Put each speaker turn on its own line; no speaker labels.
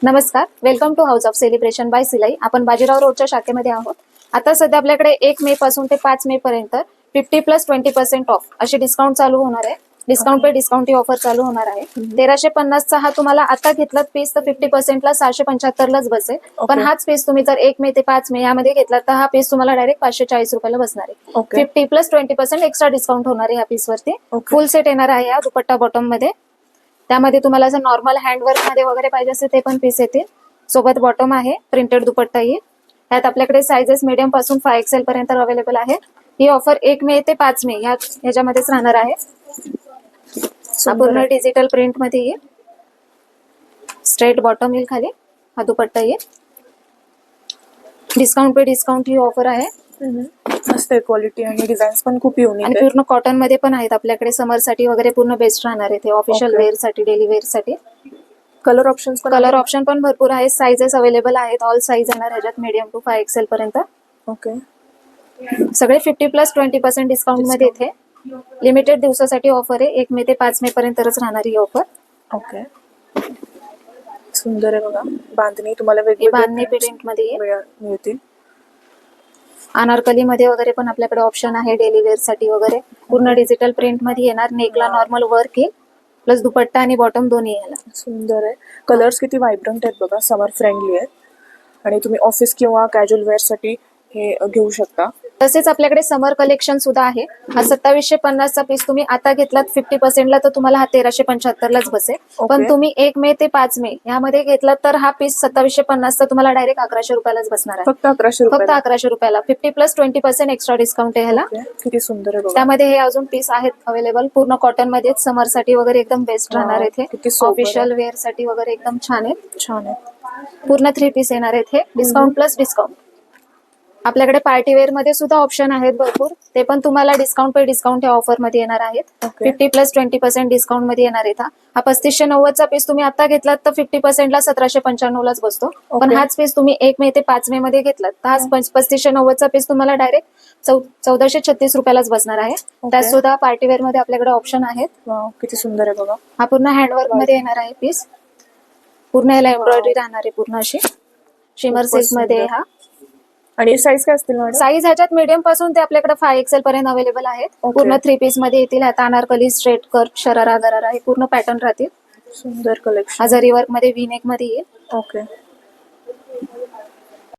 नमस्कार, welcome to house of celebration by सिलाई. आपण बाजीराव रोडच्या शाखेमध्ये आहोत. आता सध्या आपल्याकडे 1 मे पासून ते 5 मे पर्यंत 50+20% ऑफ अशी डिस्काउंट चालू होणार आहे. डिस्काउंट पे डिस्काउंट ही ऑफर चालू होणार आहे. 1350चा हा तुम्हाला आता घेतलात पीस तर 50%ला 675 लाच बसेल. पण हाच पीस तुम्ही जर 1 मे ते 5 मे यामध्ये घेतलात तर हा पीस तुम्हाला डायरेक्ट 540 रुपयाला बसणार आहे. 50+20% एक्स्ट्रा डिस्काउंट होणार आहे या पीस वरती. फुल सेट येणार आहे या दुपट्टा बॉटम मध्ये. त्यामध्ये तुम्हाला असं नॉर्मल हँडवर्क मध्ये वगैरे पाहिजे असेल ते पण पीस येतील. सोबत बॉटम आहे, प्रिंटेड दुपट्टा येईल. त्यात आपल्याकडे साइजेस मीडियम पासून 5XL पर्यंत अवेलेबल आहे. ही ऑफर 1 मे ते 5 मे याच्यामध्येच राहणार आहे. पूर्ण डिजिटल प्रिंट मध्ये येईल. स्ट्रेट बॉटम येईल, खाली हा दुपट्टा येईल. डिस्काउंट पे डिस्काउंट ही ऑफर आहे.
मस्त आहे, क्वालिटी आणि डिझाईन्स पण खूप युनिक
आणि पूर्ण कॉटन मध्ये पण आहेत आपल्याकडे. समर साठी वगैरे पूर्ण बेस्ट राहणार आहे ते. ऑफिशियल वेअर साठी, डेली वेअर साठी.
कलर
ऑप्शन पण भरपूर आहेत. साइजेस अवेलेबल आहेत. ऑल साइज येणार ह्याच्यात मीडियम टू 5XL पर्यंत.
ओके,
सगळे 50+20% डिस्काउंट मध्ये इथे. लिमिटेड दिवसासाठी ऑफर आहे. 1 मे ते 5 मे पर्यंतच राहणार ही ऑफर.
ओके, सुंदर आहे बघा. बांधणी तुम्हाला
बांधणी प्रिंट मध्ये
मिळतील.
अनारकली मध्ये वगैरे पण आपल्याकडे ऑप्शन आहे डेली वेअर साठी वगैरे. पूर्ण डिजिटल प्रिंट मध्ये येणार. नेकला नॉर्मल वर्क येईल, प्लस दुपट्टा आणि बॉटम दोन्ही यायला.
सुंदर आहे. कलर्स किती व्हायब्रंट आहेत बघा. समर फ्रेंडली आहेत आणि तुम्ही ऑफिस किंवा कॅज्युअल वेअर साठी हे घेऊ शकता.
तसेच आपल्याकडे समर कलेक्शन सुद्धा आहे. हा 2750चा पीस तुम्ही आता घेतलात 50%ला तर तुम्हाला हा 1375 लाच बसेल. पण तुम्ही 1 मे ते 5 मे यामध्ये घेतलात तर हा पीस 2750चा तुम्हाला डायरेक्ट 1100 रुपयालाच बसणार आहे.
फक्त 1100
रुपयाला. 50+20% एक्स्ट्रा डिस्काउंट आहे ह्याला.
किती सुंदर आहे बघा.
त्यामध्ये हे अजून पीस आहेत अवेलेबल. पूर्ण कॉटन मध्ये समर साठी वगैरे एकदम बेस्ट राहणार आहे. ऑफिशियल वेअर साठी वगैरे एकदम छान आहे.
छान आहे.
पूर्ण 3 पीस येणार आहेत हे. Discount plus discount. आपल्याकडे पार्टी वेअर मध्ये सुद्धा ऑप्शन आहेत भरपूर. ते पण तुम्हाला डिस्काउंट पे डिस्काउंट या ऑफर मध्ये येणार आहेत. 50+20% डिस्काउंट मध्ये येणार आहे. हा 3590चा पीस तुम्ही आता घेतलात तर 50%ला 1795 लाच बसतो. पण हाच पीस तुम्ही 1 मे ते 5 मे मध्ये घेतलात तर हा 3590चा पीस तुम्हाला डायरेक्ट 1436 रुपयालाच बसणार आहे. त्यात सुद्धा पार्टी वेअर मध्ये आपल्याकडे ऑप्शन आहेत.
किती सुंदर आहे बघा.
हा पूर्ण हँडवर्क मध्ये येणार आहे पीस. पूर्ण याला एम्ब्रॉयडरी राहणार आहे पूर्ण अशी. शिमर सिल्क मध्ये हा.
आणि साईज काय असतील मॅडम?
साईज ह्याच्यात मीडियम पासून ते आपल्याकडे 5XL पर्यंत अवेलेबल आहेत. पूर्ण 3 पीस मध्ये येतील. आता अनारकली, स्ट्रेट कट, शरारा, गरारा हे पूर्ण पॅटर्न राहतील.
सुंदर कलेक्शन.
जरी वर्क मध्ये, व्ही नेक मध्ये येईल.
ओके.